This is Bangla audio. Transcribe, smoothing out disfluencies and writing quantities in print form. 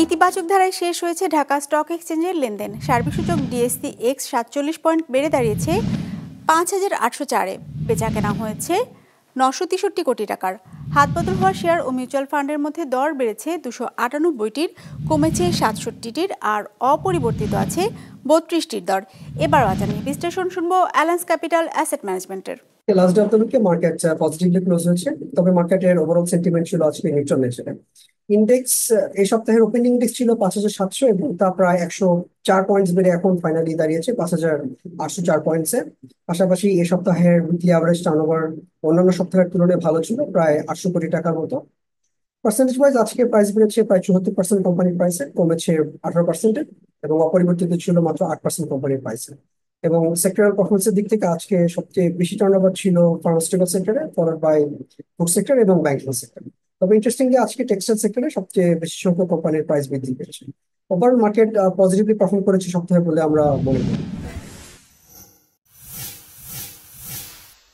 ইতিবাচক ধারায় শেষ হয়েছে ঢাকা স্টক এক্সচেঞ্জের লেনদেন। সার্বিক সূচক ডিএসসি এক্স 47 পয়েন্ট বেড়ে দাঁড়িয়েছে 5,804-এ। বেচাকেনা হয়েছে 963 কোটি টাকার। হাতবদল হওয়া শেয়ার ও মিউচুয়াল ফান্ডের মধ্যে দর বেড়েছে 298টির, কমেছে 67টির, আর অপরিবর্তিত আছে 32টির দর। এবার বাজার নিয়ে বিশ্লেষণ শুনবো অ্যালায়েন্স ক্যাপিটাল অ্যাসেট ম্যানেজমেন্টের। লাস্ট ডে অফ দ্য উইকে মার্কেট পজিটিভলি ক্লোজ হয়েছে, তবে মার্কেটের ওভারঅল সেন্টিমেন্ট ছিল আজকে নিউট্রাল নেচারে। ইন্ডেক্স এই সপ্তাহের ওপেনিং ইন্ডেক্স ছিল 5,700 এবং তা প্রায় 104 পয়েন্টস বেড়ে এখন ফাইনালি দাঁড়িয়েছে 5,804 পয়েন্টসে। পাশাপাশি এই সপ্তাহের উইকলি অ্যাভারেজ টার্নওভার অন্যান্য সপ্তাহের তুলনায় ভালো ছিল, প্রায় 800 কোটি টাকার মতো। পার্সেন্টেজ ওয়াইজ আজকে প্রাইস বেড়েছে প্রায় 74% কোম্পানির প্রাইসে, কমেছে 18%, এবং অপরিবর্তিত ছিল মাত্র 8% কোম্পানির প্রাইসে। এবং সেক্টরাল পারফরমেন্সের দিক থেকে আজকে সবচেয়ে বেশি টার্নওভার ছিল ফার্মাসিউটিক্যাল সেক্টরে, ফলোড বাই ফুড সেক্টর এবং ব্যাংকিং সেক্টর। তবে ইন্টারেস্টিংলি আজকে টেক্সটাইল সেক্টরে সবচেয়ে বেশি সংখ্যক কোম্পানির প্রাইস বৃদ্ধি পেয়েছে। ওভারঅল মার্কেট পজিটিভলি পারফর্ম করেছে সপ্তাহে বলে আমরা মনে করি।